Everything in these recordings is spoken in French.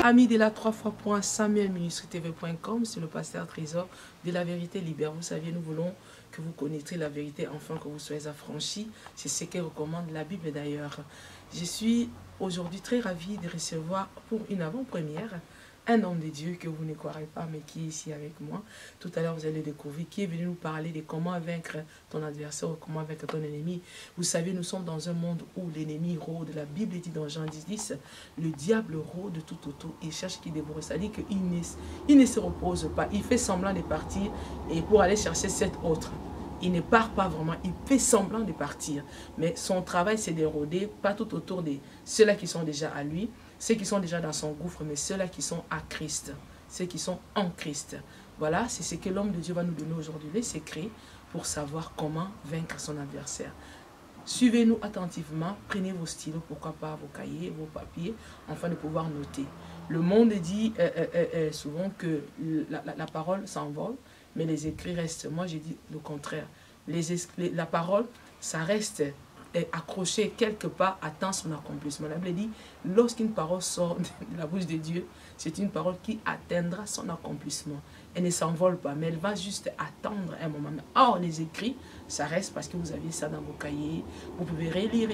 Amis de la 3fois.samuelministretv.com, c'est le pasteur Trésor de la vérité libère. Vous savez, nous voulons que vous connaîtriez la vérité, enfin que vous soyez affranchis. C'est ce que recommande la Bible d'ailleurs. Je suis aujourd'hui très ravie de recevoir pour une avant-première un homme de Dieu que vous ne croirez pas, mais qui est ici avec moi. Tout à l'heure, vous allez découvrir qui est venu nous parler de comment vaincre ton adversaire ou comment vaincre ton ennemi. Vous savez, nous sommes dans un monde où l'ennemi rôde. La Bible dit dans Jean 10, le diable rôde tout autour et cherche qui dévore. C'est-à-dire qu'il ne se repose pas. Il fait semblant de partir et pour aller chercher cet autre. Il ne part pas vraiment, il fait semblant de partir. Mais son travail, c'est de rôder, pas tout autour de ceux-là qui sont déjà à lui, ceux qui sont déjà dans son gouffre, mais ceux-là qui sont à Christ, ceux qui sont en Christ. Voilà, c'est ce que l'homme de Dieu va nous donner aujourd'hui, les secrets pour savoir comment vaincre son adversaire. Suivez-nous attentivement, prenez vos stylos, pourquoi pas vos cahiers, vos papiers, afin de pouvoir noter. Le monde dit souvent que la parole s'envole, mais les écrits restent. Moi, j'ai dit le contraire. La parole, ça reste accroché quelque part, attend son accomplissement. La Bible dit, lorsqu'une parole sort de la bouche de Dieu, c'est une parole qui atteindra son accomplissement. Elle ne s'envole pas, mais elle va juste attendre un moment. Or, les écrits, ça reste parce que vous avez ça dans vos cahiers. Vous pouvez relire,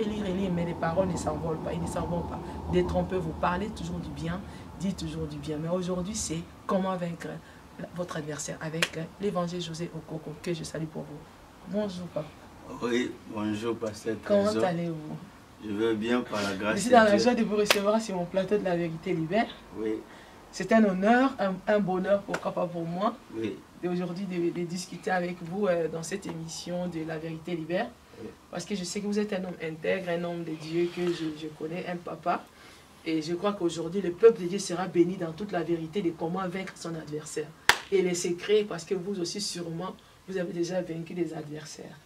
mais les paroles ne s'envolent pas. Ils ne s'envolent pas. Détrompez-vous, parlez toujours du bien, dites toujours du bien. Mais aujourd'hui, c'est comment vaincre votre adversaire avec l'évangile José Okoko, que je salue pour vous. Bonjour, papa. Oui, bonjour, pasteur Comment Trésor. allez-vous? Je vais bien par la grâce de Dieu. Je suis dans la joie de vous recevoir sur mon plateau de la vérité libère. Oui. C'est un honneur, un bonheur, pourquoi pas pour moi, Oui. d'aujourd'hui de discuter avec vous dans cette émission de la vérité libère. Oui. Parce que je sais que vous êtes un homme intègre, un homme de Dieu que je connais, un papa. Et je crois qu'aujourd'hui, le peuple de Dieu sera béni dans toute la vérité de comment vaincre son adversaire. Et les secrets, parce que vous aussi, sûrement, vous avez déjà vaincu des adversaires.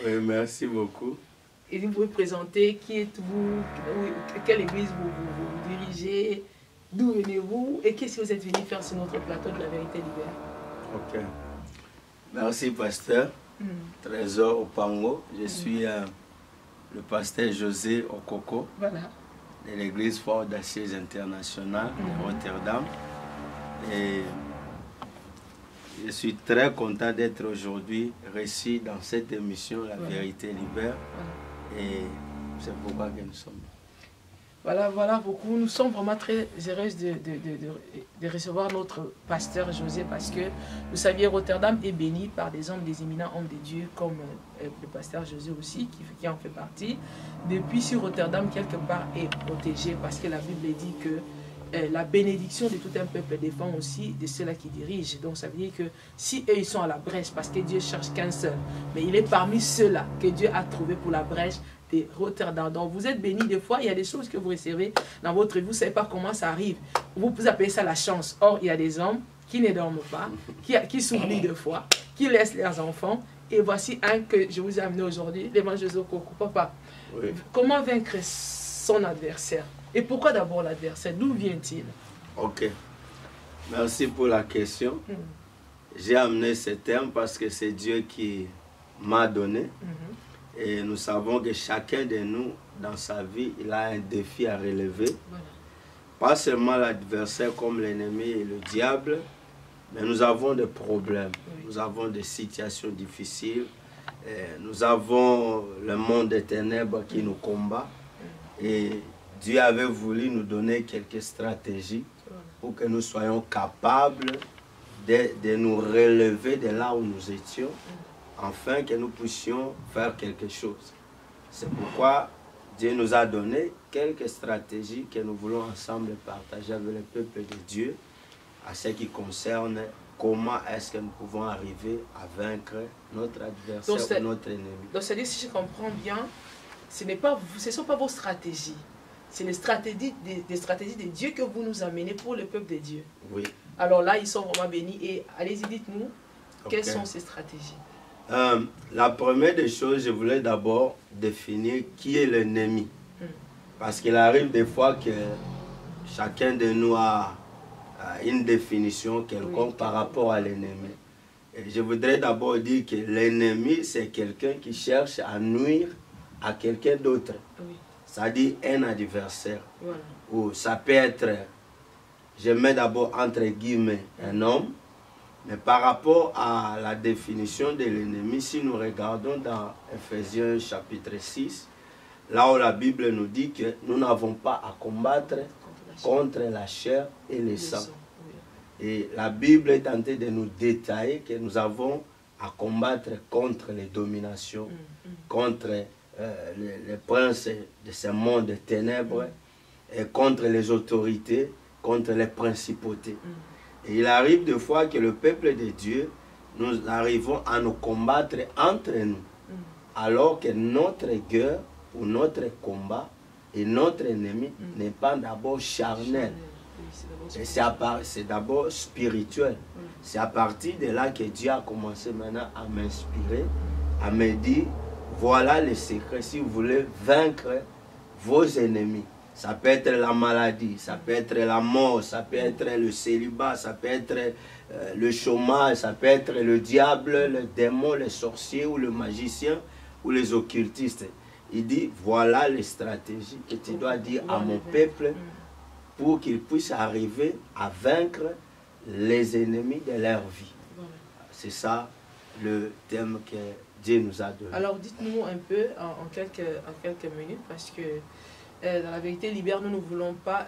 Oui, merci beaucoup. Et vous pouvez présenter qui êtes-vous, quelle église vous dirigez, d'où venez-vous et qu'est-ce que vous êtes venu faire sur notre plateau de la vérité libère. Ok. Merci, pasteur Trésor Opango. Je suis le pasteur José Okoko, voilà, de l'église Fort d'Assises Internationale de Rotterdam. Et je suis très content d'être aujourd'hui reçu dans cette émission La Vérité Libère. Et c'est pourquoi que nous sommes là. Voilà beaucoup. Nous sommes vraiment très heureux de recevoir notre pasteur José parce que vous saviez, Rotterdam est béni par des hommes, des éminents hommes de Dieu comme le pasteur José aussi qui en fait partie. Depuis sur Rotterdam, quelque part, est protégé parce que la Bible dit que la bénédiction de tout un peuple dépend aussi de ceux-là qui dirigent. Donc ça veut dire que si eux ils sont à la brèche, parce que Dieu cherche qu'un seul, mais il est parmi ceux-là que Dieu a trouvé pour la brèche de Rotterdam. Donc vous êtes bénis des fois, il y a des choses que vous recevez dans votre vie, vous ne savez pas comment ça arrive. Vous appelez ça la chance. Or, il y a des hommes qui ne dorment pas, qui s'oublient des fois, qui laissent leurs enfants. Et voici un que je vous ai amené aujourd'hui, l'évangile José Okoko. Papa, oui. Comment vaincre son adversaire? Et pourquoi d'abord l'adversaire? D'où vient-il? Ok. Merci pour la question. J'ai amené ce terme parce que c'est Dieu qui m'a donné. Et nous savons que chacun de nous, dans sa vie, il a un défi à relever. Voilà. Pas seulement l'adversaire comme l'ennemi et le diable, mais nous avons des problèmes. Oui. Nous avons des situations difficiles. Nous avons le monde des ténèbres qui nous combat. Et Dieu avait voulu nous donner quelques stratégies pour que nous soyons capables de nous relever de là où nous étions, afin que nous puissions faire quelque chose. C'est pourquoi Dieu nous a donné quelques stratégies que nous voulons ensemble partager avec le peuple de Dieu, à ce qui concerne comment est-ce que nous pouvons arriver à vaincre notre adversaire ou notre ennemi. Donc c'est-à-dire, si je comprends bien, ce ne sont pas vos stratégies. C'est les stratégies de Dieu que vous nous amenez pour le peuple de Dieu. Oui. Alors là, ils sont vraiment bénis. Et allez-y, dites-nous, quelles sont ces stratégies? La première des choses, je voulais d'abord définir qui est l'ennemi. Parce qu'il arrive des fois que chacun de nous a une définition quelconque par rapport à l'ennemi. je voudrais d'abord dire que l'ennemi, c'est quelqu'un qui cherche à nuire à quelqu'un d'autre. Oui. C'est-à-dire un adversaire. Voilà. Ou ça peut être, je mets d'abord entre guillemets, un homme. Mais par rapport à la définition de l'ennemi, si nous regardons dans Ephésiens chapitre 6, là où la Bible nous dit que nous n'avons pas à combattre contre la chair et le sang. Et la Bible est en train de nous détailler que nous avons à combattre contre les dominations, contre les princes de ce monde de ténèbres, et contre les autorités, contre les principautés. Et il arrive des fois que le peuple de Dieu, nous arrivons à nous combattre entre nous, alors que notre guerre ou notre combat et notre ennemi n'est pas d'abord charnel. C'est d'abord spirituel. C'est à partir de là que Dieu a commencé maintenant à m'inspirer, à me dire, voilà le secret si vous voulez vaincre vos ennemis. Ça peut être la maladie, ça peut être la mort, ça peut être le célibat, ça peut être le chômage, ça peut être le diable, le démon, les sorciers ou le magicien ou les occultistes. Il dit, voilà les stratégies que tu dois dire à mon peuple pour qu'ils puissent arriver à vaincre les ennemis de leur vie. Voilà. C'est ça le thème que Dieu nous a donné. Alors dites-nous un peu en quelques minutes, parce que dans la vérité libère, nous ne voulons pas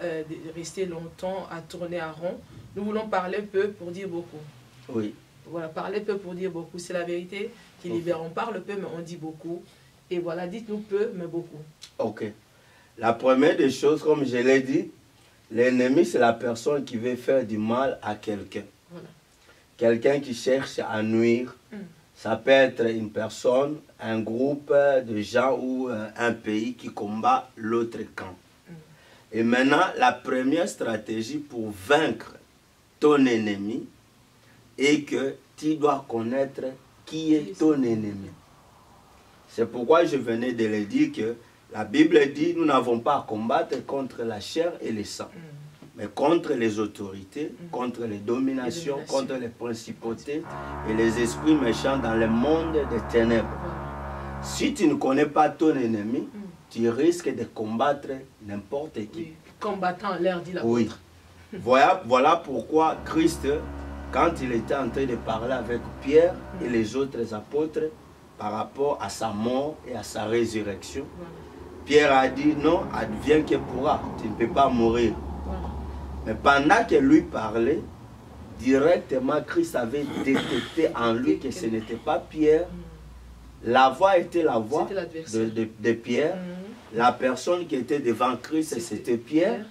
rester longtemps à tourner à rond. Nous voulons parler peu pour dire beaucoup. Oui. Voilà, parler peu pour dire beaucoup. C'est la vérité qui libère. On parle peu, mais on dit beaucoup. Et voilà, dites-nous peu, mais beaucoup. Ok. La première des choses, comme je l'ai dit, l'ennemi, c'est la personne qui veut faire du mal à quelqu'un. Voilà. Quelqu'un qui cherche à nuire. Ça peut être une personne, un groupe de gens ou un pays qui combat l'autre camp. Et maintenant, la première stratégie pour vaincre ton ennemi est que tu dois connaître qui est ton ennemi. C'est pourquoi je venais de le dire que la Bible dit nous n'avons pas à combattre contre la chair et le sang, mais contre les autorités, contre les dominations, contre les principautés et les esprits méchants dans le monde des ténèbres. Si tu ne connais pas ton ennemi, tu risques de combattre n'importe qui. Oui. Combattant l'air dit la oui. Voilà pourquoi Christ, quand il était en train de parler avec Pierre et les autres apôtres par rapport à sa mort et à sa résurrection, Pierre a dit non, advienne que pourra, tu ne peux pas mourir. Mais pendant que lui parlait, directement Christ avait détecté en lui que ce n'était pas Pierre. La voix était la voix de Pierre. La personne qui était devant Christ, c'était Pierre.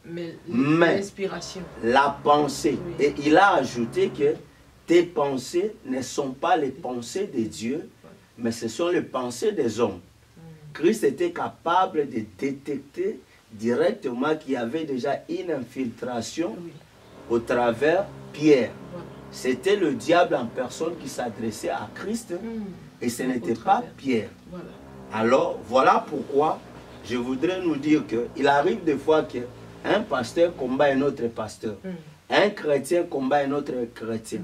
Mais l'inspiration. La pensée. Oui. Et il a ajouté que tes pensées ne sont pas les pensées de Dieu, mais ce sont les pensées des hommes. Christ était capable de détecter directement qu'il y avait déjà une infiltration au travers Pierre. C'était le diable en personne qui s'adressait à Christ et ce n'était pas Pierre. Alors voilà pourquoi je voudrais nous dire qu'il arrive des fois qu'un pasteur combat un autre pasteur, un chrétien combat un autre chrétien,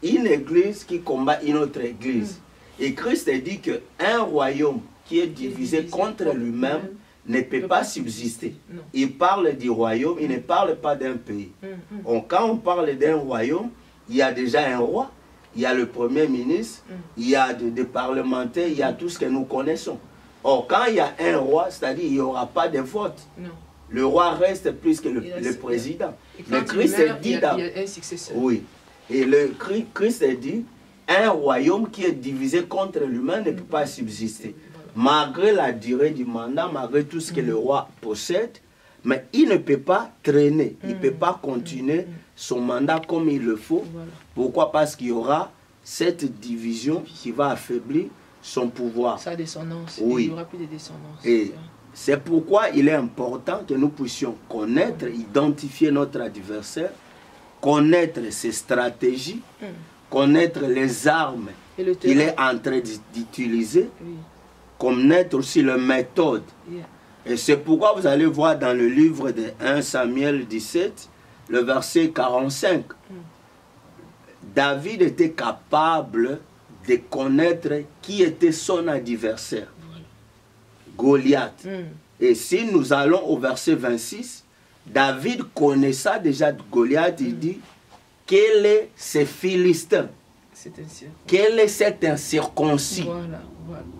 une église qui combat une autre église. Et Christ dit qu'un royaume qui est divisé contre lui-même ne peut pas subsister. Il parle du royaume, il ne parle pas d'un pays. Donc, quand on parle d'un royaume, il y a déjà un roi, il y a le premier ministre, il y a des parlementaires, il y a tout ce que nous connaissons. Or, quand il y a un roi, c'est-à-dire qu'il n'y aura pas de vote. Le roi reste plus que le président. Mais Christ dit, il y a un successeur. Oui. Et le Christ dit, un royaume qui est divisé contre lui-même ne peut pas subsister. Malgré la durée du mandat, malgré tout ce que le roi possède, mais il ne peut pas traîner, il ne peut pas continuer son mandat comme il le faut. Pourquoi? Parce qu'il y aura cette division qui va affaiblir son pouvoir. Sa descendance, oui. Il n'y aura plus de descendance. Et c'est pourquoi il est important que nous puissions connaître, identifier notre adversaire, connaître ses stratégies, connaître les armes qu'il est en train d'utiliser, connaître aussi les méthodes. Et c'est pourquoi vous allez voir dans le livre de 1 Samuel 17, le verset 45. David était capable de connaître qui était son adversaire, Goliath. Et si nous allons au verset 26, David connaissait déjà Goliath, il dit, quel est ce Philistin? Quel est cet incirconcis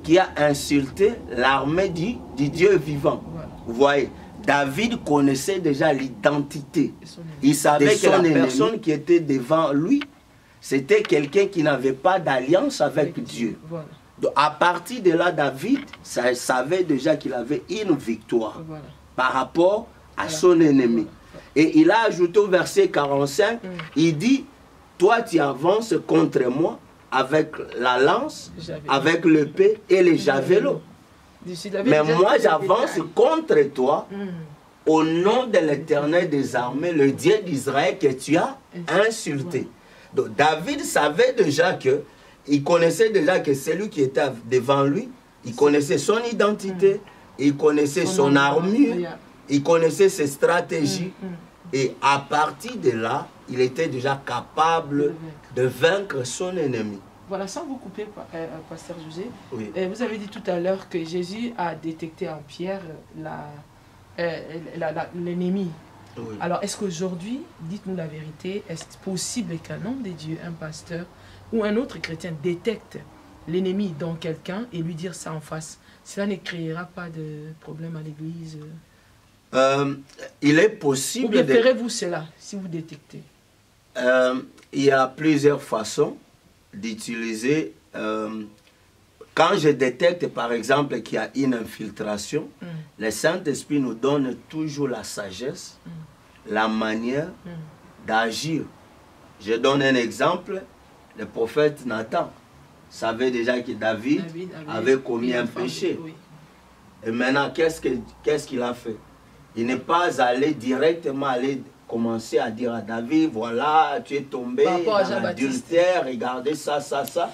qui a insulté l'armée du Dieu vivant? Vous voyez, David connaissait déjà l'identité. Il savait que la personne qui était devant lui, c'était quelqu'un qui n'avait pas d'alliance avec Dieu. Donc, à partir de là, David savait déjà qu'il avait une victoire par rapport à son ennemi. Et il a ajouté au verset 45, il dit, toi tu avances contre moi avec la lance, avec l'épée et les javelots. Mais moi j'avance contre toi au nom de l'Éternel des armées, le Dieu d'Israël que tu as insulté. Donc David savait déjà que, il connaissait déjà que celui qui était devant lui, il connaissait son identité, il connaissait son armure, il connaissait ses stratégies. Et à partir de là, il était déjà capable de vaincre son ennemi. Voilà, sans vous couper, Pasteur José, vous avez dit tout à l'heure que Jésus a détecté en Pierre l'ennemi. Alors, est-ce qu'aujourd'hui, dites-nous la vérité, est-ce possible qu'un homme de Dieu, un pasteur ou un autre chrétien détecte l'ennemi dans quelqu'un et lui dire ça en face? Cela ne créera pas de problème à l'église? Il est possible. Ou bien ferez-vous cela si vous détectez? Il y a plusieurs façons d'utiliser. Quand je détecte par exemple qu'il y a une infiltration, le Saint-Esprit nous donne toujours la sagesse, la manière d'agir. Je donne un exemple. Le prophète Nathan savait déjà que David avait commis un péché. Et maintenant, qu'est-ce qu'il a fait? Il n'est pas allé directement commencer à dire à David, voilà, tu es tombé dans l'adultère, regardez ça, ça, ça.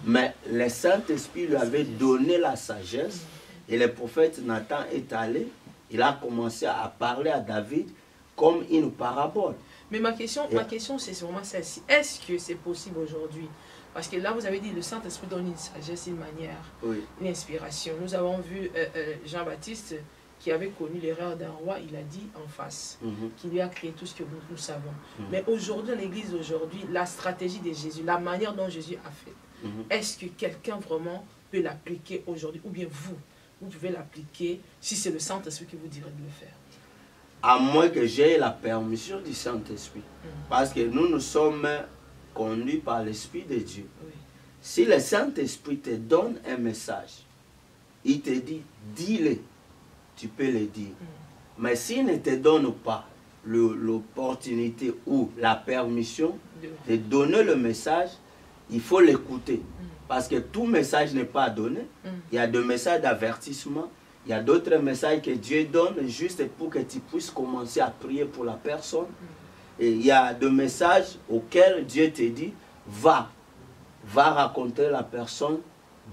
Mais le Saint-Esprit lui avait donné la sagesse et le prophète Nathan est allé, il a commencé à parler à David comme une parabole. Mais ma question c'est vraiment celle-ci. Est-ce que c'est possible aujourd'hui? Parce que là, vous avez dit, le Saint-Esprit donne une sagesse, une manière, une inspiration. Nous avons vu Jean-Baptiste qui avait connu l'erreur d'un roi, il a dit en face, qui lui a créé tout ce que nous savons. Mais aujourd'hui, dans l'Église aujourd'hui, la stratégie de Jésus, la manière dont Jésus a fait, est-ce que quelqu'un vraiment peut l'appliquer aujourd'hui? Ou bien vous pouvez l'appliquer si c'est le Saint-Esprit qui vous dirait de le faire? À moins que j'aie la permission du Saint-Esprit. Parce que nous sommes conduits par l'Esprit de Dieu. Si le Saint-Esprit te donne un message, il te dit, dis-le, tu peux le dire. Mais s'il ne te donne pas l'opportunité ou la permission de donner le message, il faut l'écouter. Parce que tout message n'est pas donné. Il y a des messages d'avertissement. Il y a d'autres messages que Dieu donne juste pour que tu puisses commencer à prier pour la personne. Et il y a des messages auxquels Dieu te dit, va raconter la personne,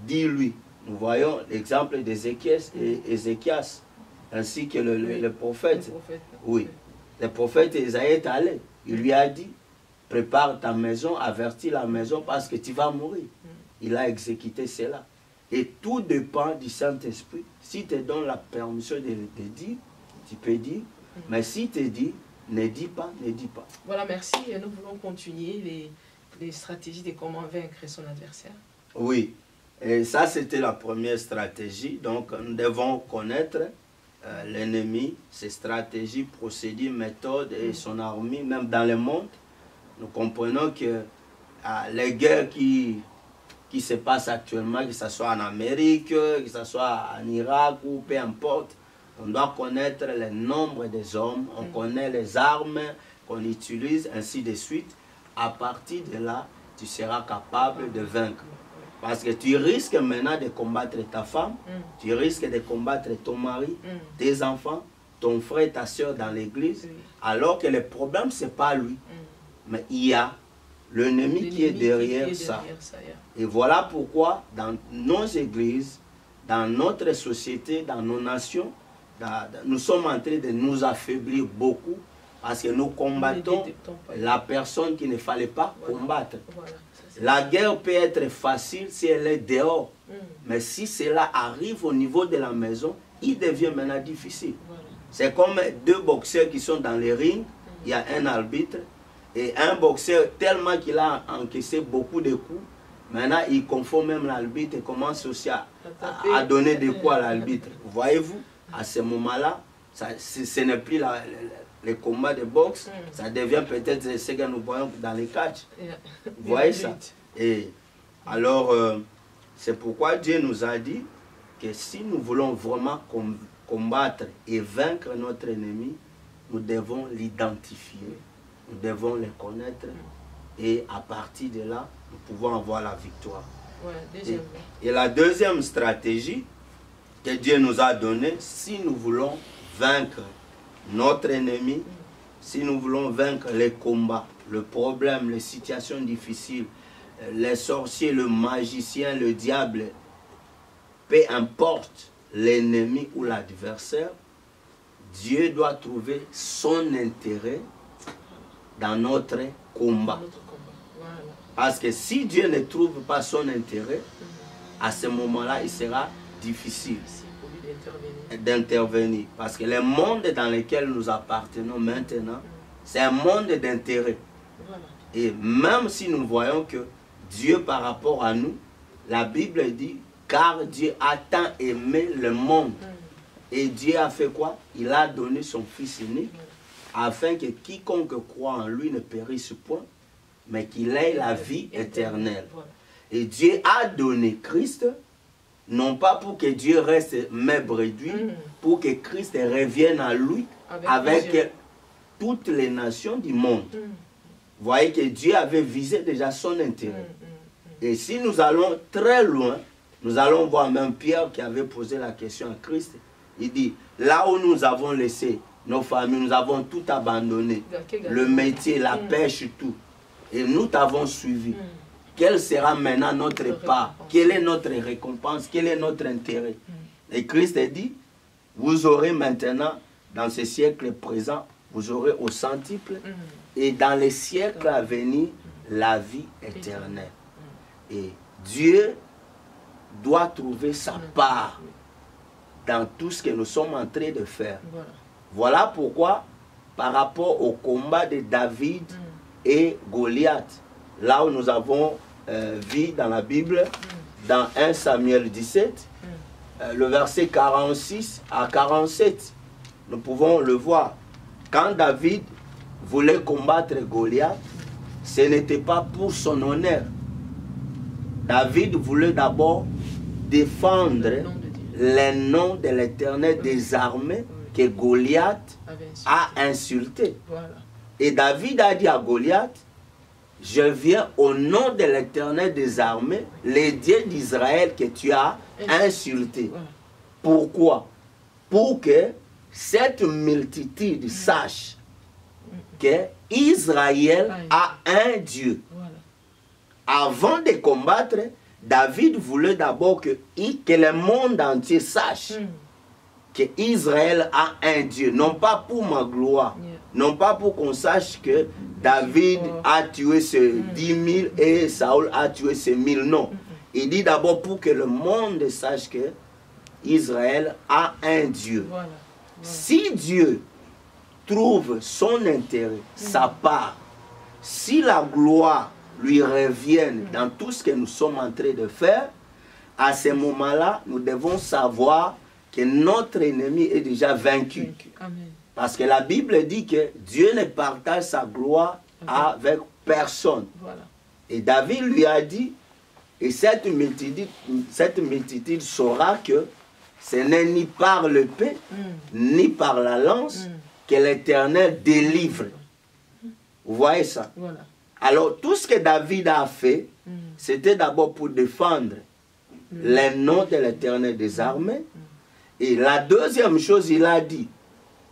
dis-lui. Nous voyons l'exemple d'Ézéchias, ainsi que le prophète. Oui, le prophète Isaïe est allé. Il lui a dit, prépare ta maison, avertis la maison parce que tu vas mourir. Il a exécuté cela. Et tout dépend du Saint-Esprit. Si tu donnes la permission de dire, tu peux dire. Mais si tu dis, ne dis pas, ne dis pas. Voilà, merci. Et nous voulons continuer les stratégies de comment vaincre son adversaire. Oui. Et ça, c'était la première stratégie. Donc, nous devons connaître l'ennemi, ses stratégies, procédures, méthodes et son armée, même dans le monde. Nous comprenons que les guerres qui se passent actuellement, que ce soit en Amérique, que ce soit en Irak ou peu importe, on doit connaître le nombre des hommes, on connaît les armes qu'on utilise, ainsi de suite. À partir de là, tu seras capable de vaincre. Parce que tu risques maintenant de combattre ta femme, tu risques de combattre ton mari, tes enfants, ton frère et ta soeur dans l'église, alors que le problème, ce n'est pas lui. Mais il y a l'ennemi qui est derrière ça. Et voilà pourquoi dans nos églises, dans notre société, dans nos nations, nous sommes en train de nous affaiblir beaucoup Parce que nous combattons la personne qu'il ne fallait pas combattre. Voilà, la guerre peut être facile si elle est dehors. Mais si cela arrive au niveau de la maison, il devient maintenant difficile. Voilà. C'est comme deux boxeurs qui sont dans les rings. Il y a un arbitre. Et un boxeur, tellement qu'il a encaissé beaucoup de coups, maintenant il confond même l'arbitre et commence aussi à donner des coups à l'arbitre. Voyez-vous, à ce moment-là, ce n'est plus les combats de boxe, ça devient peut-être ce que nous voyons dans les catchs. Vous voyez ça? Et alors, c'est pourquoi Dieu nous a dit que si nous voulons vraiment combattre et vaincre notre ennemi, nous devons l'identifier, nous devons le connaître et à partir de là, nous pouvons avoir la victoire. Ouais, et la deuxième stratégie que Dieu nous a donnée, si nous voulons vaincre notre ennemi, si nous voulons vaincre les combats, le problème, les situations difficiles, les sorciers, le magicien, le diable, peu importe l'ennemi ou l'adversaire, Dieu doit trouver son intérêt dans notre combat. Voilà. Parce que si Dieu ne trouve pas son intérêt, à ce moment-là, il sera difficile d'intervenir. Parce que le monde dans lequel nous appartenons maintenant, c'est un monde d'intérêt. Voilà. Et même si nous voyons que Dieu par rapport à nous, la Bible dit, car Dieu a tant aimé le monde. Et Dieu a fait quoi? Il a donné son Fils unique afin que quiconque croit en lui ne périsse point, mais qu'il ait la vie éternelle. Voilà. Et Dieu a donné Christ, non pas pour que Dieu reste maigre réduit, pour que Christ revienne à lui avec toutes les nations du monde. Vous voyez que Dieu avait visé déjà son intérêt. Et si nous allons très loin, nous allons voir même Pierre qui avait posé la question à Christ. Il dit, là où nous avons laissé nos familles, nous avons tout abandonné. Le métier, la pêche, tout. Et nous t'avons suivi. Quelle sera maintenant notre part? Quelle est notre récompense? Quel est notre intérêt? Et Christ a dit, vous aurez maintenant, dans ce siècle présent, vous aurez au centuple, et dans les siècles à venir, la vie éternelle. Et Dieu doit trouver sa part dans tout ce que nous sommes en train de faire. Voilà pourquoi, par rapport au combat de David et Goliath, là où nous avons vu dans la Bible, dans 1 Samuel 17, le verset 46 à 47, nous pouvons le voir. Quand David voulait combattre Goliath, ce n'était pas pour son honneur. David voulait d'abord défendre le nom de l'Éternel des armées que Goliath a insulté. Et David a dit à Goliath, je viens au nom de l'Éternel des armées, les dieux d'Israël que tu as insulté. Pourquoi? Pour que cette multitude sache que Israël a un Dieu. Avant de combattre, David voulait d'abord que le monde entier sache que Israël a un Dieu. Non pas pour ma gloire, non pas pour qu'on sache que David a tué ces 10 000 et Saül a tué ces 1000. Non. Il dit d'abord pour que le monde sache que Israël a un Dieu. Si Dieu trouve son intérêt, sa part, si la gloire lui revienne dans tout ce que nous sommes en train de faire, à ce moment-là, nous devons savoir que notre ennemi est déjà vaincu. Amen. Parce que la Bible dit que Dieu ne partage sa gloire avec personne. Et David lui a dit, et cette multitude saura que ce n'est ni par l'épée, ni par la lance que l'Éternel délivre. Vous voyez ça? Alors, tout ce que David a fait, c'était d'abord pour défendre le nom de l'Éternel des armées. Et la deuxième chose, il a dit,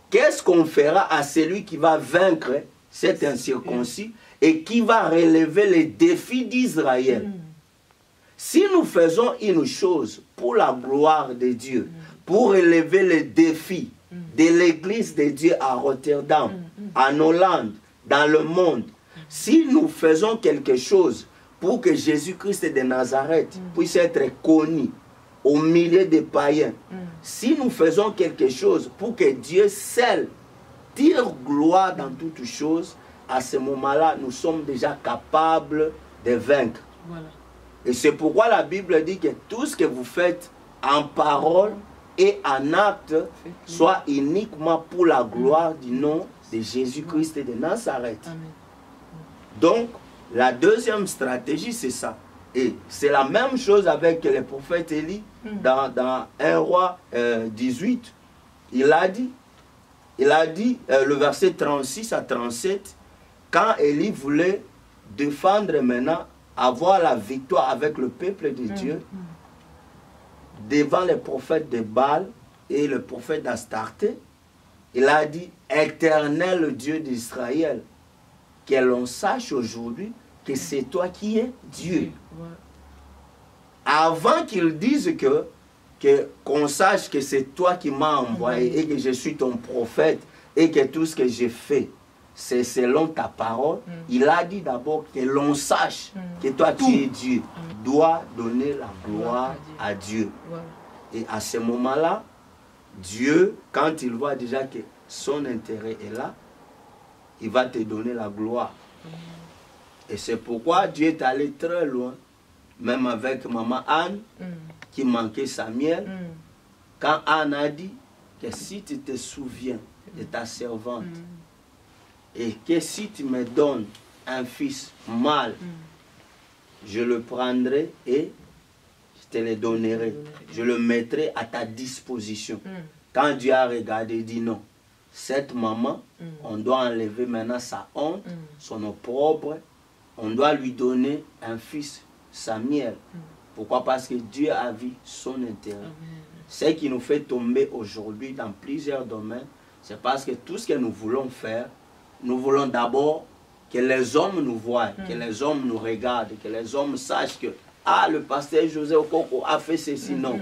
qu'est-ce qu'on fera à celui qui va vaincre cet incirconcis et qui va relever les défis d'Israël? Si nous faisons une chose pour la gloire de Dieu, pour relever les défis de l'église de Dieu à Rotterdam, en Hollande, dans le monde, si nous faisons quelque chose pour que Jésus-Christ de Nazareth puisse être connu au milieu des païens, si nous faisons quelque chose pour que Dieu seul tire gloire dans toutes choses, à ce moment-là, nous sommes déjà capables de vaincre. Voilà. Et c'est pourquoi la Bible dit que tout ce que vous faites en parole et en acte soit uniquement pour la gloire du nom de Jésus-Christ de Nazareth. Amen. Donc, la deuxième stratégie, c'est ça. Et c'est la même chose avec le prophète Élie dans 1 Roi 18. Il a dit, le verset 36 à 37, quand Élie voulait défendre maintenant, avoir la victoire avec le peuple de Dieu, devant les prophètes de Baal et le prophète d'Astarté, il a dit, Éternel Dieu d'Israël, que l'on sache aujourd'hui que c'est toi qui es Dieu. Avant qu'il dise qu'on sache que c'est toi qui m'as envoyé et que je suis ton prophète et que tout ce que j'ai fait, c'est selon ta parole, il a dit d'abord que l'on sache que toi tu es Dieu, doit donner la gloire à Dieu. Voilà. Et à ce moment-là, Dieu, quand il voit déjà que son intérêt est là, il va te donner la gloire. Et c'est pourquoi Dieu est allé très loin, même avec maman Anne, qui manquait sa miel, quand Anne a dit que si tu te souviens de ta servante, et que si tu me donnes un fils mâle, je le prendrai et je te le donnerai. Je le mettrai à ta disposition. Quand Dieu a regardé, il dit non. Cette maman, on doit enlever maintenant sa honte, son opprobre. On doit lui donner un fils, Samuel. Pourquoi? Parce que Dieu a vu son intérêt. Ce qui nous fait tomber aujourd'hui dans plusieurs domaines, c'est parce que tout ce que nous voulons faire, nous voulons d'abord que les hommes nous voient, que les hommes nous regardent, que les hommes sachent que le pasteur José Okoko a fait ceci. Non.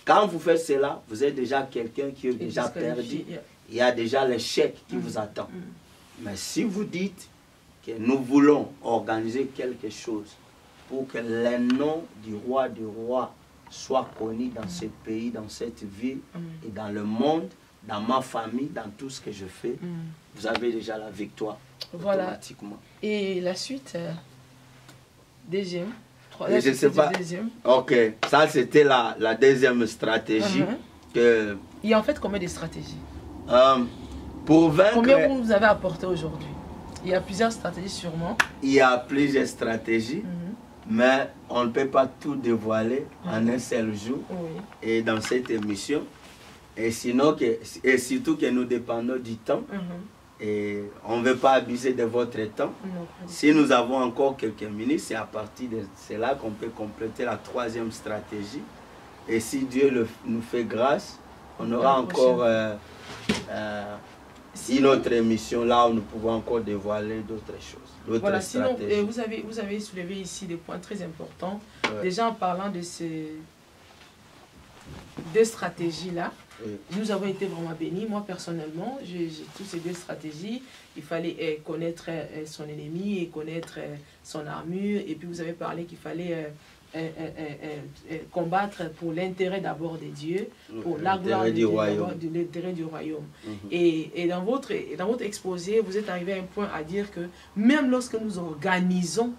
Quand vous faites cela, vous êtes déjà quelqu'un qui est déjà perdu. Il y a déjà l'échec qui vous attend. Mais si vous dites que nous voulons organiser quelque chose pour que le nom du roi soit connu dans ce pays, dans cette ville et dans le monde, dans ma famille, dans tout ce que je fais, vous avez déjà la victoire automatiquement. Et la suite, deuxième, troisième, je ne sais pas. Deuxième. Ok, ça c'était la deuxième stratégie. Que, il y a en fait combien de stratégies? Pour vaincre... Combien vous avez apporté aujourd'hui? Il y a plusieurs stratégies sûrement. Il y a plusieurs stratégies, mais on ne peut pas tout dévoiler en un seul jour et dans cette émission. Et, sinon et surtout que nous dépendons du temps. Et on ne veut pas abuser de votre temps. Si nous avons encore quelques minutes, c'est à partir de cela qu'on peut compléter la troisième stratégie. Et si Dieu nous fait grâce, on aura encore une autre émission là où nous pouvons encore dévoiler d'autres choses. Voilà, sinon, vous avez soulevé ici des points très importants. Déjà en parlant de ces deux stratégies-là, nous avons été vraiment bénis. Moi, personnellement, j'ai toutes ces deux stratégies. Il fallait connaître son ennemi et connaître son armure. Et puis, vous avez parlé qu'il fallait combattre pour l'intérêt d'abord des dieux, pour la gloire de l'intérêt du royaume. Et dans votre exposé, vous êtes arrivé à un point à dire que même lorsque nous organisons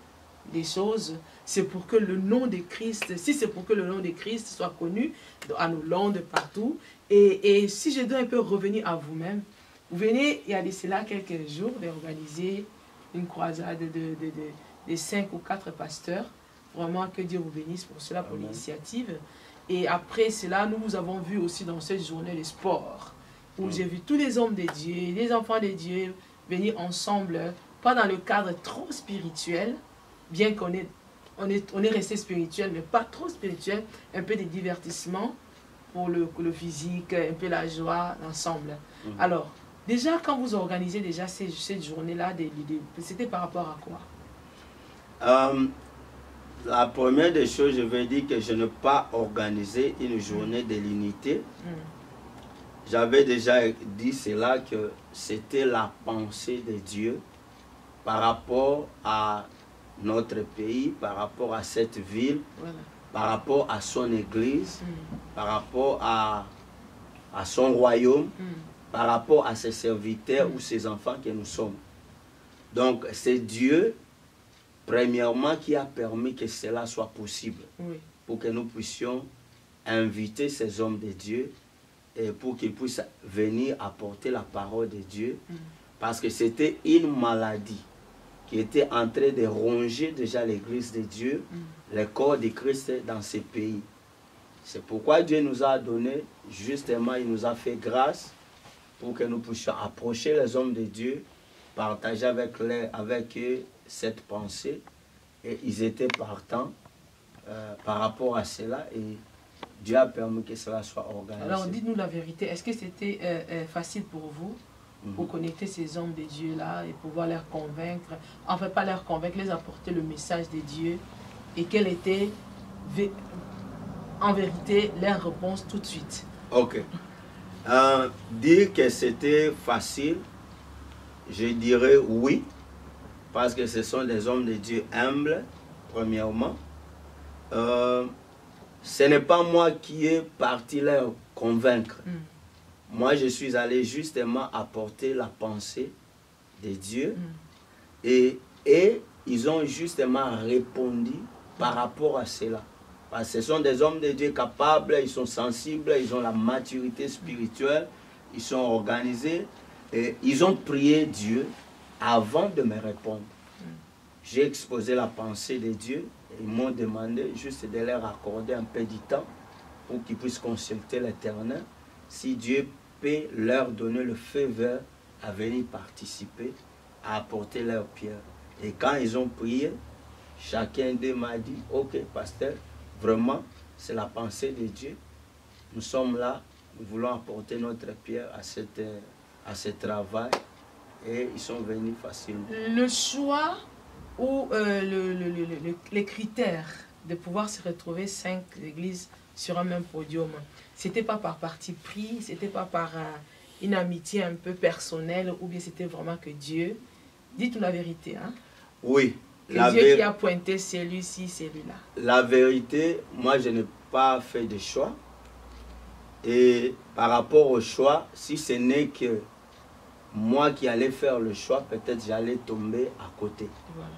des choses, c'est pour que le nom de Christ, si c'est pour que le nom de Christ soit connu à nos langues partout. Et si je dois un peu revenir à vous-même, vous venez, il y a de cela quelques jours, d'organiser une croisade de 5 ou 4 pasteurs. Vraiment que Dieu vous bénisse pour cela, pour l'initiative. Et après cela, nous avons vu aussi dans cette journée le sport, où j'ai vu tous les hommes de Dieu, les enfants de Dieu venir ensemble, pas dans le cadre trop spirituel, bien qu'on est resté spirituel, mais pas trop spirituel, un peu de divertissement pour le physique, un peu la joie, l'ensemble. Alors, déjà, quand vous organisez déjà cette journée-là, c'était par rapport à quoi? La première des choses, je veux dire que je n'ai pas organisé une journée de l'unité. j'avais déjà dit cela, que c'était la pensée de Dieu par rapport à notre pays, par rapport à cette ville, Voilà. par rapport à son église, par rapport à son royaume, par rapport à ses serviteurs ou ses enfants que nous sommes. Donc c'est Dieu, premièrement, qui a permis que cela soit possible, Oui. pour que nous puissions inviter ces hommes de Dieu et pour qu'ils puissent venir apporter la parole de Dieu, parce que c'était une maladie qui était en train de ronger déjà l'église de Dieu, le corps de Christ dans ces pays. C'est pourquoi Dieu nous a donné, justement, il nous a fait grâce pour que nous puissions approcher les hommes de Dieu, partager avec eux cette pensée, et ils étaient partants par rapport à cela, et Dieu a permis que cela soit organisé. Alors dites-nous la vérité, est-ce que c'était facile pour vous pour connecter ces hommes de Dieu-là et pouvoir les convaincre, enfin pas les convaincre, les apporter le message de Dieu, et quelle était en vérité leur réponse tout de suite? Ok. Dire que c'était facile, je dirais oui, parce que ce sont des hommes de Dieu humbles, premièrement. Ce n'est pas moi qui ai parti leur convaincre. Moi, je suis allé justement apporter la pensée de Dieu, et ils ont justement répondu par rapport à cela. Parce que ce sont des hommes de Dieu capables, ils sont sensibles, ils ont la maturité spirituelle, ils sont organisés, et ils ont prié Dieu avant de me répondre. J'ai exposé la pensée de Dieu, et ils m'ont demandé juste de leur accorder un peu du temps pour qu'ils puissent consulter l'Éternel, si Dieu peut leur donner le feu vert à venir participer, à apporter leur pierre. Et quand ils ont prié, chacun d'eux m'a dit, ok pasteur, vraiment c'est la pensée de Dieu, nous sommes là, nous voulons apporter notre pierre à ce travail, et ils sont venus facilement. Le choix ou les critères de pouvoir se retrouver 5 églises sur un même podium, c'était pas par parti pris, c'était pas par une amitié un peu personnelle, ou bien c'était vraiment que Dieu, dites-nous la vérité, hein? Oui. Que Dieu qui a pointé celui-ci, celui-là. La vérité, moi je n'ai pas fait de choix. Et par rapport au choix, si ce n'est que moi qui allais faire le choix, peut-être j'allais tomber à côté. Voilà.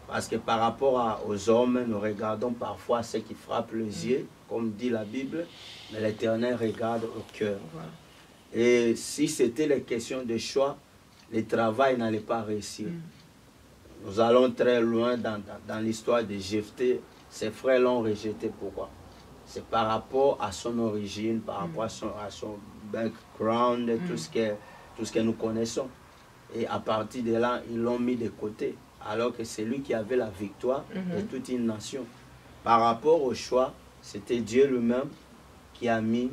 Parce que par rapport aux hommes, nous regardons parfois ce qui frappe les yeux, comme dit la Bible, mais l'Éternel regarde au cœur. Voilà. Et si c'était les questions de choix, le travail n'allait pas réussir. Nous allons très loin dans l'histoire de Jephthé. Ses frères l'ont rejeté. Pourquoi? C'est par rapport à son origine, par rapport à son background, tout ce que nous connaissons. Et à partir de là, ils l'ont mis de côté. Alors que c'est lui qui avait la victoire de toute une nation. Par rapport au choix, c'était Dieu lui-même qui a mis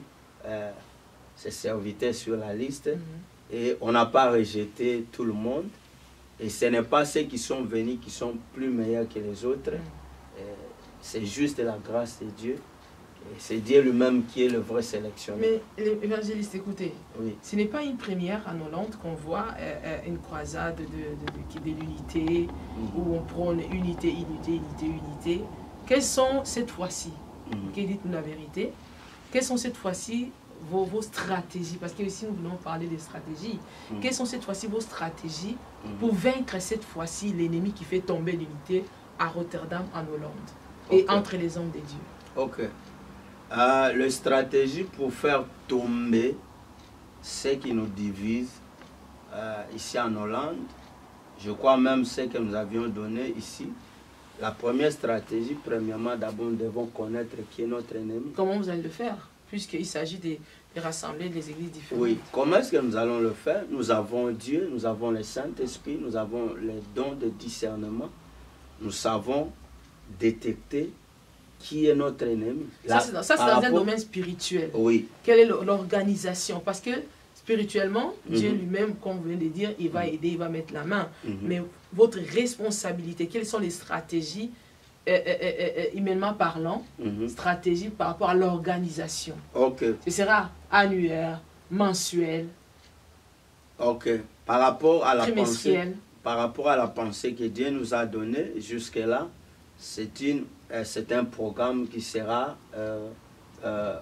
ses serviteurs sur la liste. Et on n'a pas rejeté tout le monde. Et ce n'est pas ceux qui sont venus qui sont plus meilleurs que les autres. C'est juste la grâce de Dieu. C'est Dieu lui-même qui est le vrai sélectionneur. Mais l'évangéliste, écoutez, oui. Ce n'est pas une première en Hollande qu'on voit une croisade de l'unité, où on prône unité, unité, unité, unité. Quelles sont cette fois-ci, dites-nous la vérité, quelles sont cette fois-ci vos stratégies? Parce que ici nous voulons parler des stratégies. Quelles sont cette fois-ci vos stratégies pour vaincre cette fois-ci l'ennemi qui fait tomber l'unité à Rotterdam en Hollande et entre les hommes de Dieu? Ok. La stratégie pour faire tomber ce qui nous divise ici en Hollande, je crois même ce que nous avions donné ici. La première stratégie, premièrement, d'abord nous devons connaître qui est notre ennemi. Comment vous allez le faire, puisqu'il s'agit de rassembler des églises différentes? Oui, comment est-ce que nous allons le faire? Nous avons Dieu, nous avons le Saint-Esprit, nous avons les dons de discernement. Nous savons détecter qui est notre ennemi. Ça, c'est dans un domaine spirituel. Oui. Quelle est l'organisation? Parce que spirituellement, Dieu lui-même, comme vous venez de dire, il va aider, il va mettre la main. Mais votre responsabilité, quelles sont les stratégies, humainement parlant, stratégies par rapport à l'organisation? Ok. Ce sera annuaire, mensuel, Ok. Par rapport à la pensée, trimestriel? par rapport à la pensée que Dieu nous a donnée jusque-là, c'est un programme qui sera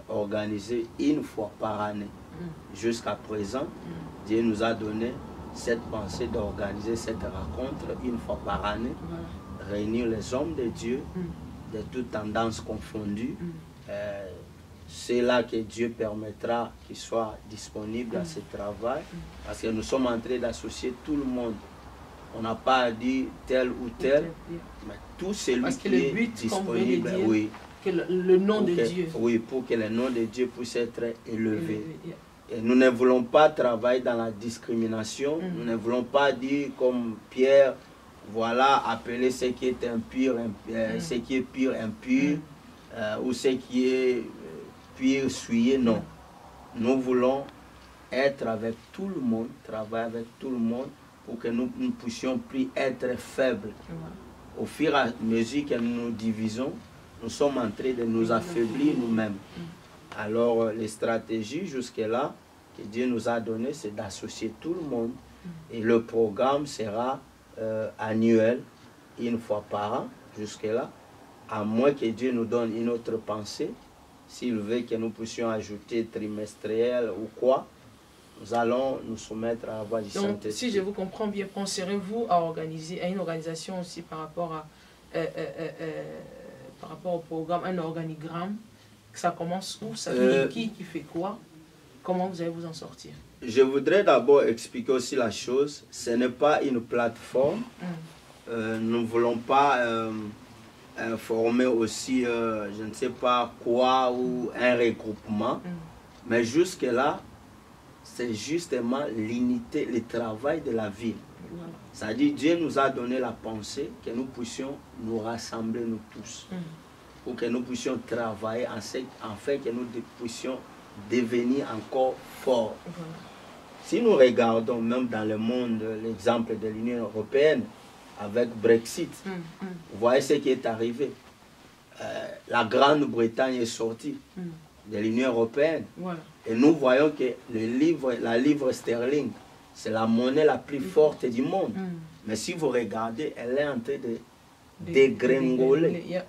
organisé une fois par année. Jusqu'à présent, Dieu nous a donné cette pensée d'organiser cette rencontre une fois par année, réunir les hommes de Dieu, de toutes tendances confondues. C'est là que Dieu permettra qu'ils soient disponibles à ce travail, parce que nous sommes en train d'associer tout le monde. On n'a pas dit tel ou tel, mais tout celui qui est disponible, oui, que le nom de Dieu. Oui, pour que le nom de Dieu puisse être élevé. Et nous ne voulons pas travailler dans la discrimination. Nous ne voulons pas dire comme Pierre, voilà, appeler ce qui est impur, ce qui est pur, impur, ou ce qui est pur, souillé. Non. Nous voulons être avec tout le monde, travailler avec tout le monde, pour que nous ne puissions plus être faibles. Au fur et à mesure que nous nous divisons, nous sommes en train de nous affaiblir nous-mêmes. Alors, les stratégies jusque-là que Dieu nous a données, c'est d'associer tout le monde. Et le programme sera annuel, une fois par an, jusque-là. À moins que Dieu nous donne une autre pensée, s'il veut que nous puissions ajouter trimestriel ou quoi, nous allons nous soumettre à la voie du Saint-Esprit. Si je vous comprends bien, penserez-vous à organiser, à une organisation aussi par rapport au programme, un organigramme? Ça commence où? Ça qui fait quoi? Comment vous allez vous en sortir? Je voudrais d'abord expliquer aussi la chose. Ce n'est pas une plateforme. Nous ne voulons pas former aussi, je ne sais pas quoi, ou un regroupement. Mais jusque-là, c'est justement l'unité, le travail de la ville. C'est-à-dire, Dieu nous a donné la pensée que nous puissions nous rassembler, nous tous, pour que nous puissions travailler afin que nous puissions devenir encore forts. Si nous regardons même dans le monde l'exemple de l'Union européenne avec Brexit, vous voyez ce qui est arrivé. La Grande-Bretagne est sortie de l'Union européenne. Et nous voyons que la livre sterling, c'est la monnaie la plus forte du monde. Mais si vous regardez, elle est en train de dégringoler.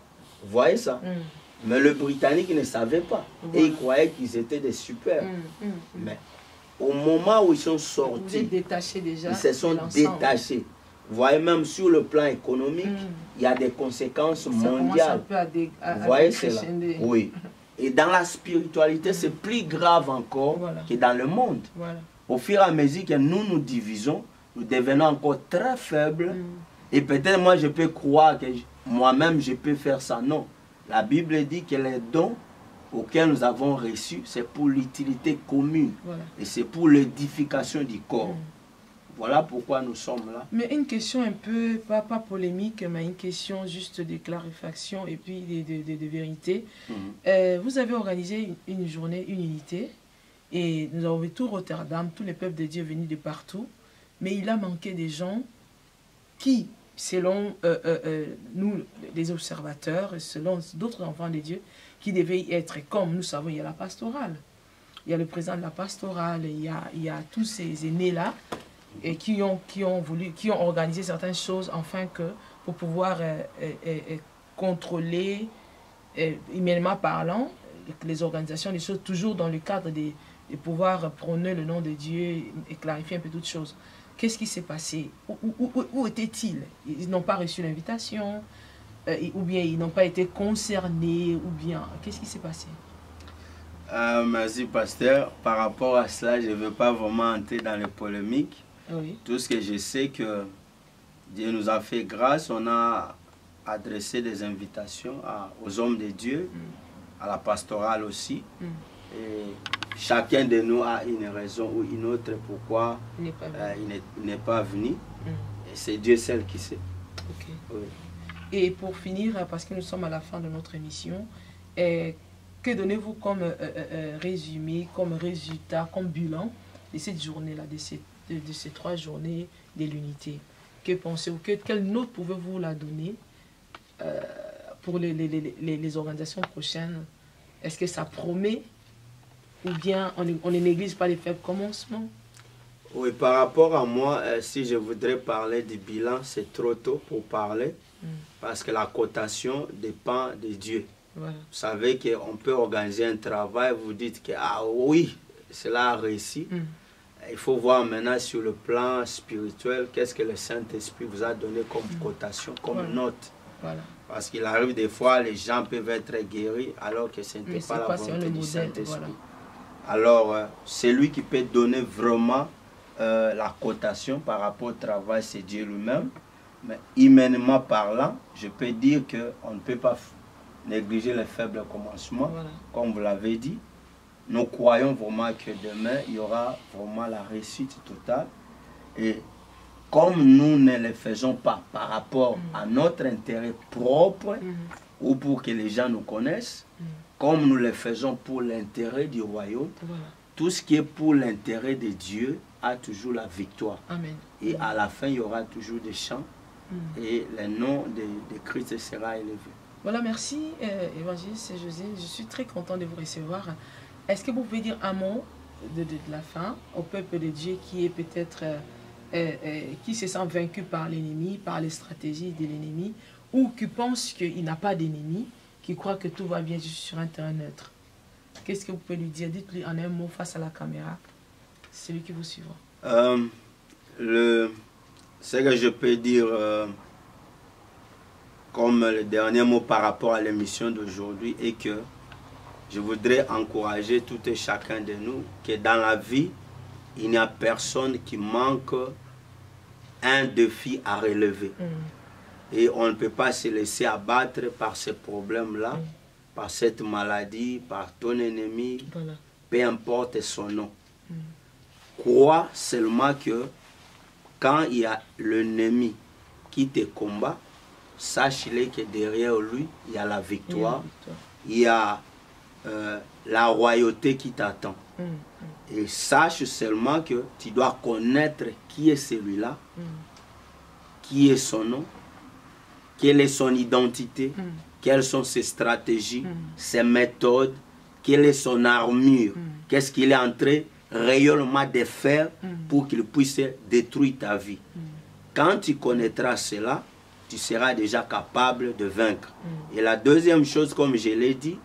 Vous voyez ça? Mais le Britannique ne savait pas. Et il croyait qu'ils étaient des super. Mais au moment où ils sont sortis, déjà, ils se sont détachés. Vous voyez, même sur le plan économique, il y a des conséquences mondiales. Vous voyez cela? Oui. Et dans la spiritualité, c'est plus grave encore que dans le monde. Au fur et à mesure que nous nous divisons, nous devenons encore très faibles. Et peut-être moi, je peux croire que moi-même, je peux faire ça. Non. La Bible dit que les dons auxquels nous avons reçus, c'est pour l'utilité commune. Et c'est pour l'édification du corps. Voilà pourquoi nous sommes là. Mais une question un peu, pas polémique, mais une question juste de clarification et puis de vérité. Vous avez organisé une journée, une unité, et nous avons vu tout Rotterdam, tous les peuples de Dieu venus de partout, mais il a manqué des gens qui, selon nous, les observateurs, et selon d'autres enfants de Dieu, qui devaient y être. Comme nous savons, il y a la pastorale, il y a le président de la pastorale, il y a tous ces aînés-là, et qui ont organisé certaines choses afin que, pour pouvoir contrôler, humainement parlant, les organisations, les choses, toujours dans le cadre de pouvoir prôner le nom de Dieu et clarifier un peu toutes choses. Qu'est-ce qui s'est passé? Où étaient-ils? Ils n'ont pas reçu l'invitation, ou bien ils n'ont pas été concernés, ou bien qu'est-ce qui s'est passé? Merci, pasteur. Par rapport à cela, je ne veux pas vraiment entrer dans les polémiques. Tout ce que je sais que Dieu nous a fait grâce, on a adressé des invitations aux hommes de Dieu, à la pastorale aussi. Et chacun de nous a une raison ou une autre pourquoi il n'est pas venu. Et c'est Dieu seul qui sait. Oui. Et pour finir, parce que nous sommes à la fin de notre émission, que donnez-vous comme résumé, comme résultat, comme bilan de cette journée-là, de ces 3 journées de l'unité? Que pensez-vous? Quelle note pouvez-vous la donner pour les organisations prochaines? Est-ce que ça promet ou bien on ne néglige pas les faibles commencements? Oui, par rapport à moi, si je voudrais parler du bilan, c'est trop tôt pour parler, parce que la cotation dépend de Dieu. Voilà. Vous savez qu'on peut organiser un travail, vous dites que ah oui, cela a réussi. Il faut voir maintenant sur le plan spirituel, qu'est-ce que le Saint-Esprit vous a donné comme cotation, comme note. Voilà. Parce qu'il arrive des fois, les gens peuvent être guéris alors que ce n'était pas la volonté du Saint-Esprit. Voilà. Alors, c'est lui qui peut donner vraiment la cotation par rapport au travail, c'est Dieu lui-même. Mais humainement parlant, je peux dire qu'on ne peut pas négliger les faibles commencements, voilà. Comme vous l'avez dit. Nous croyons vraiment que demain, il y aura vraiment la réussite totale. Et comme nous ne le faisons pas par rapport à notre intérêt propre ou pour que les gens nous connaissent, comme nous le faisons pour l'intérêt du royaume, voilà. Tout ce qui est pour l'intérêt de Dieu a toujours la victoire. Amen. Et à la fin, il y aura toujours des chants et le nom de Christ sera élevé. Voilà, merci évangéliste José. Je suis très content de vous recevoir. Est-ce que vous pouvez dire un mot de la fin au peuple de Dieu qui est peut-être qui se sent vaincu par l'ennemi, par les stratégies de l'ennemi, ou qui pense qu'il n'a pas d'ennemi, qui croit que tout va bien juste sur un terrain neutre? Qu'est-ce que vous pouvez lui dire? Dites-lui en un mot face à la caméra. C'est lui qui vous suivra. Ce que je peux dire comme le dernier mot par rapport à l'émission d'aujourd'hui est que je voudrais encourager tout et chacun de nous que dans la vie, il n'y a personne qui manque un défi à relever. Et on ne peut pas se laisser abattre par ces problèmes-là, par cette maladie, par ton ennemi, voilà. Peu importe son nom. Crois seulement que quand il y a l'ennemi qui te combat, sache-le que derrière lui, il y a la victoire, il y a la royauté qui t'attend. Et sache seulement que tu dois connaître qui est celui-là, qui est son nom, quelle est son identité, quelles sont ses stratégies, ses méthodes, quelle est son armure, qu'est-ce qu'il est en train réellement de faire pour qu'il puisse détruire ta vie. Quand tu connaîtras cela, tu seras déjà capable de vaincre. Et la deuxième chose, comme je l'ai dit,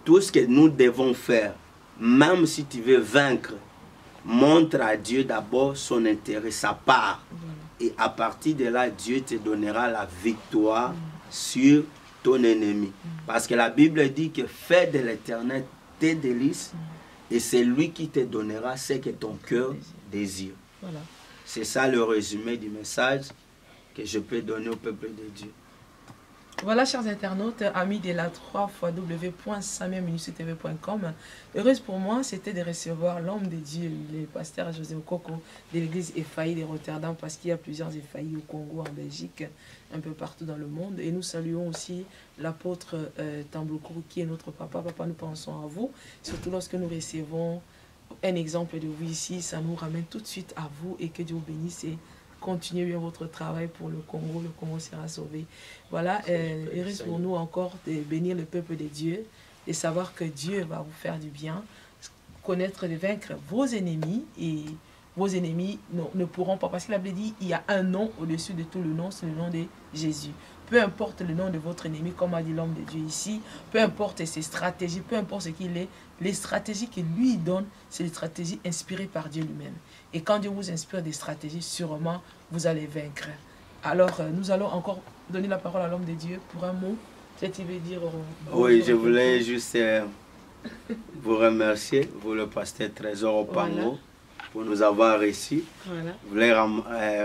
tout ce que nous devons faire, même si tu veux vaincre, montre à Dieu d'abord son intérêt, sa part. Et à partir de là, Dieu te donnera la victoire sur ton ennemi. Parce que la Bible dit que fais de l'Éternel tes délices et c'est lui qui te donnera ce que ton cœur désire. Voilà. C'est ça le résumé du message que je peux donner au peuple de Dieu. Voilà, chers internautes, amis de la 3w.samuelministre-tv.com. Heureuse pour moi, c'était de recevoir l'homme de Dieu, le pasteur José Okoko de l'église Ephaï de Rotterdam, parce qu'il y a plusieurs Ephaï au Congo, en Belgique, un peu partout dans le monde. Et nous saluons aussi l'apôtre Tambloko, qui est notre papa. Papa, nous pensons à vous, surtout lorsque nous recevons un exemple de vous ici, ça nous ramène tout de suite à vous et que Dieu vous bénisse et continuez bien votre travail pour le Congo sera sauvé. Voilà, il reste pour nous encore de bénir le peuple de Dieu, et savoir que Dieu va vous faire du bien, connaître et vaincre vos ennemis, et vos ennemis ne pourront pas, parce qu'il avait dit, il y a un nom au-dessus de tout le nom, c'est le nom de Jésus. Peu importe le nom de votre ennemi, comme a dit l'homme de Dieu ici, peu importe ses stratégies, peu importe ce qu'il est, les stratégies qu'il lui donne, c'est des stratégies inspirées par Dieu lui-même. Et quand Dieu vous inspire des stratégies, sûrement, vous allez vaincre. Alors, nous allons encore donner la parole à l'homme de Dieu pour un mot. Peut-être qu'il veut dire... oui, je voulais juste vous remercier, vous le pasteur Trésor Opango, voilà, pour nous avoir reçus. Voilà. Je voulais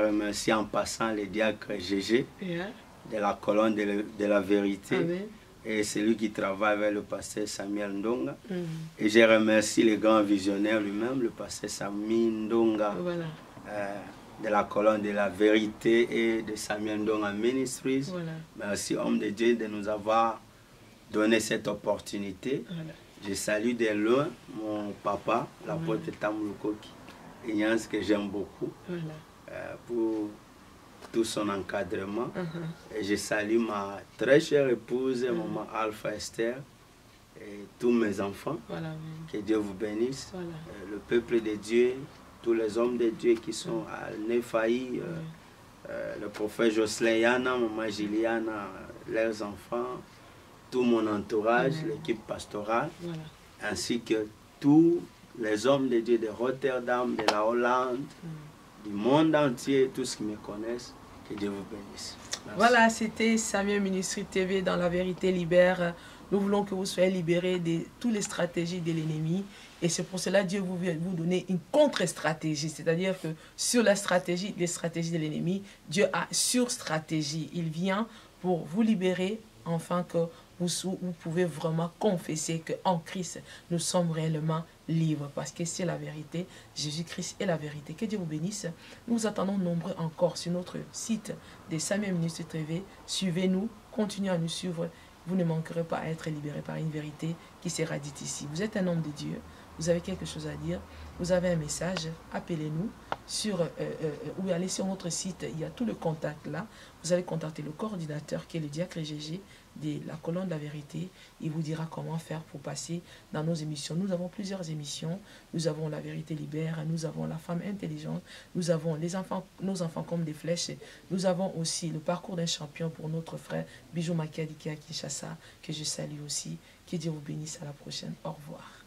remercier en passant les diacres GG, yeah, de la colonne de la vérité. Amen. Et c'est lui qui travaille avec le pasteur Samuel Ndonga. Et je remercie le grand visionnaire lui-même, le pasteur Samuel Ndonga, voilà, de la colonne de la vérité et de Samuel Ndonga Ministries. Voilà. Merci, homme de Dieu, de nous avoir donné cette opportunité. Voilà. Je salue de loin mon papa, l'apôtre, voilà, Tambloko, que j'aime beaucoup, voilà, pour tout son encadrement. Et je salue ma très chère épouse, maman Alpha Esther, et tous mes enfants. Voilà. Que Dieu vous bénisse. Voilà. Le peuple de Dieu, tous les hommes de Dieu qui sont à Nefaï, le prophète Jocelyn Yana, maman Juliana, leurs enfants, tout mon entourage, l'équipe pastorale, ainsi que tous les hommes de Dieu de Rotterdam, de la Hollande, du monde entier, tous qui me connaissent, que Dieu vous bénisse. Merci. Voilà, c'était Samuel Ministry TV dans La Vérité Libère. Nous voulons que vous soyez libérés de toutes les stratégies de l'ennemi. Et c'est pour cela que Dieu vient vous donner une contre-stratégie. C'est-à-dire que sur les stratégies de l'ennemi, Dieu a sur-stratégie. Il vient pour vous libérer, afin que vous pouvez vraiment confesser qu'en Christ, nous sommes réellement libres. Parce que c'est la vérité. Jésus-Christ est la vérité. Que Dieu vous bénisse. Nous vous attendons nombreux encore sur notre site de Samuel Ministry TV. Suivez-nous, continuez à nous suivre. Vous ne manquerez pas à être libéré par une vérité qui sera dite ici. Vous êtes un homme de Dieu, vous avez quelque chose à dire, vous avez un message, appelez-nous ou allez sur notre site, il y a tout le contact là. Vous allez contacter le coordinateur qui est le diacre Gégé de la colonne de la vérité. Il vous dira comment faire pour passer dans nos émissions. Nous avons plusieurs émissions. Nous avons La Vérité Libère, nous avons La Femme Intelligente, nous avons nos enfants comme des flèches. Nous avons aussi le parcours d'un champion pour notre frère Bijou Makadiki à Kinshasa, que je salue aussi. Que Dieu vous bénisse. À la prochaine. Au revoir.